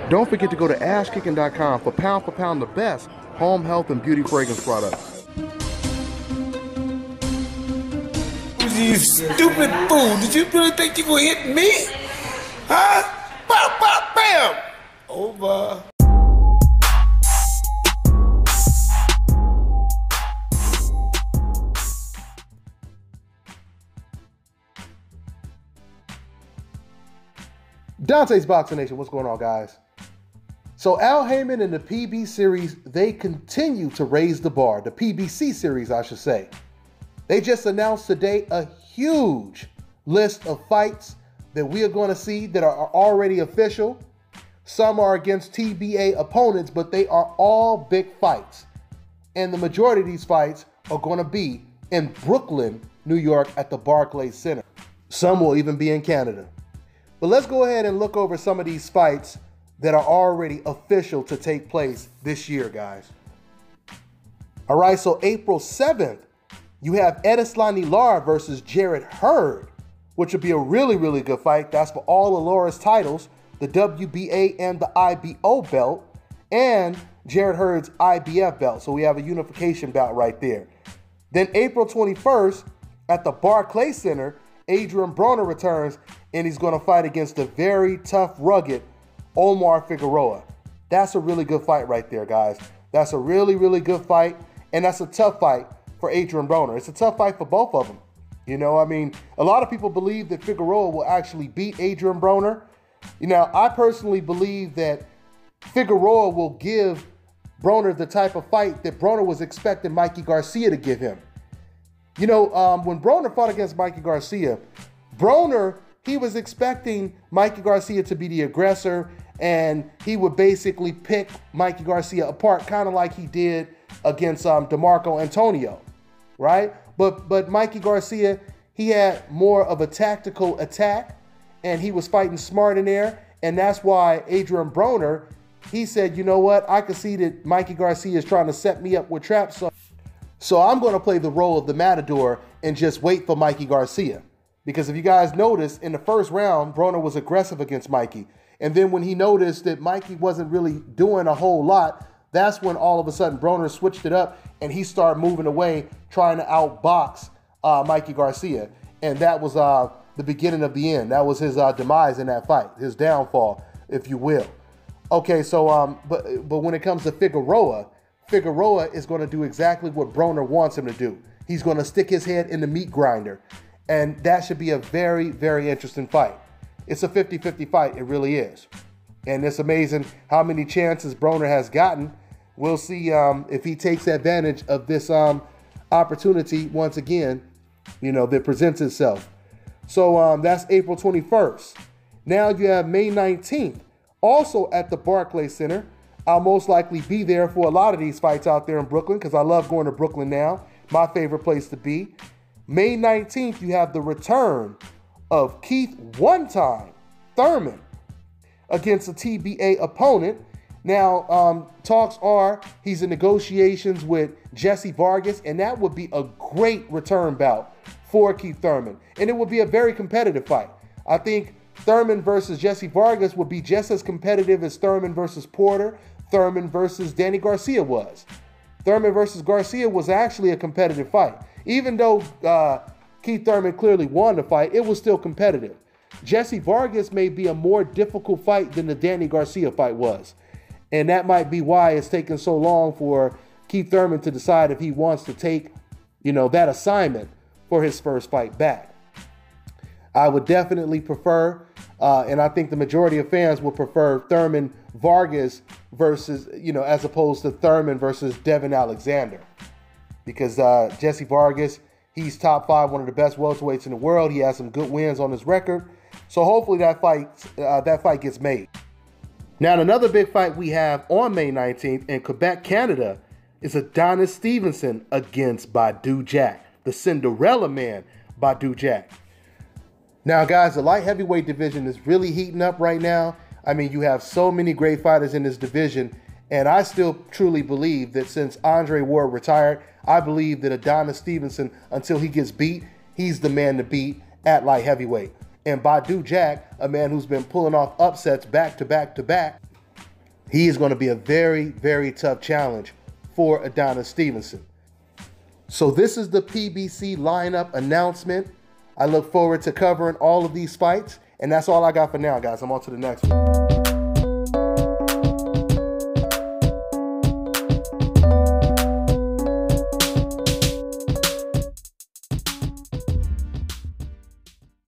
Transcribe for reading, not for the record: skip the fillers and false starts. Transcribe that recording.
Don't forget to go to ashkicking.com for pound the best home health and beauty fragrance products. You stupid fool. Did you really think you were hitting me? Huh? Bam, bam, bam. Over. Dante's Boxing Nation, what's going on, guys? So Al Heyman and the PB series, they continue to raise the bar. The PBC series, I should say. They just announced today a huge list of fights that we are going to see that are already official. Some are against TBA opponents, but they are all big fights. And the majority of these fights are going to be in Brooklyn, New York at the Barclays Center. Some will even be in Canada. But let's go ahead and look over some of these fights that are already official to take place this year, guys. All right, so April 7th, you have Edislani Lara versus Jarrett Hurd, which would be a really, really good fight. That's for all of Lara's titles, the WBA and the IBO belt, and Jarrett Hurd's IBF belt. So we have a unification bout right there. Then April 21st, at the Barclays Center, Adrian Broner returns, and he's going to fight against the very tough, rugged Omar Figueroa. That's a really good fight right there, guys. That's a really, really good fight, and that's a tough fight for Adrian Broner. It's a tough fight for both of them. You know, I mean, a lot of people believe that Figueroa will actually beat Adrian Broner. You know, I personally believe that Figueroa will give Broner the type of fight that Broner was expecting Mikey Garcia to give him. You know, when Broner fought against Mikey Garcia, Broner, he was expecting Mikey Garcia to be the aggressor, and he would basically pick Mikey Garcia apart, kind of like he did against DeMarco Antonio, right? But Mikey Garcia, he had more of a tactical attack, and he was fighting smart in there, and that's why Adrian Broner, he said, you know what, I can see that Mikey Garcia is trying to set me up with traps, so I'm going to play the role of the matador and just wait for Mikey Garcia. Because if you guys notice, in the first round, Broner was aggressive against Mikey. And then when he noticed that Mikey wasn't really doing a whole lot, that's when all of a sudden Broner switched it up and he started moving away, trying to outbox Mikey Garcia. And that was the beginning of the end. That was his demise in that fight, his downfall, if you will. Okay, so but when it comes to Figueroa is going to do exactly what Broner wants him to do. He's going to stick his head in the meat grinder. And that should be a very, very interesting fight. It's a 50-50 fight. It really is. And it's amazing how many chances Broner has gotten. We'll see if he takes advantage of this opportunity once again, you know, that presents itself. So that's April 21st. Now you have May 19th, also at the Barclays Center. I'll most likely be there for a lot of these fights out there in Brooklyn because I love going to Brooklyn now. My favorite place to be. May 19th, you have the return of Keith one-time Thurman against a TBA opponent. Now, talks are he's in negotiations with Jesse Vargas, and that would be a great return bout for Keith Thurman. And it would be a very competitive fight. I think Thurman versus Jesse Vargas would be just as competitive as Thurman versus Porter, Thurman versus Danny Garcia was. Thurman versus Garcia was actually a competitive fight. Even though Keith Thurman clearly won the fight, it was still competitive. Jesse Vargas may be a more difficult fight than the Danny Garcia fight was. And that might be why it's taken so long for Keith Thurman to decide if he wants to take, you know, that assignment for his first fight back. I would definitely prefer, and I think the majority of fans would prefer Thurman Vargas versus, you know, as opposed to Thurman versus Devin Alexander. Because Jesse Vargas, he's top 5, one of the best welterweights in the world. He has some good wins on his record. So hopefully that fight gets made. Now, another big fight we have on May 19th in Quebec, Canada, is Adonis Stevenson against Badou Jack, the Cinderella Man, Badou Jack. Now, guys, the light heavyweight division is really heating up right now. I mean, you have so many great fighters in this division, and I still truly believe that since Andre Ward retired, I believe that Adonis Stevenson, until he gets beat, he's the man to beat at light heavyweight. And Badou Jack, a man who's been pulling off upsets back to back to back, He is going to be a very, very tough challenge for Adonis Stevenson. So this is the PBC lineup announcement. I look forward to covering all of these fights. And that's all I got for now, guys. I'm on to the next one.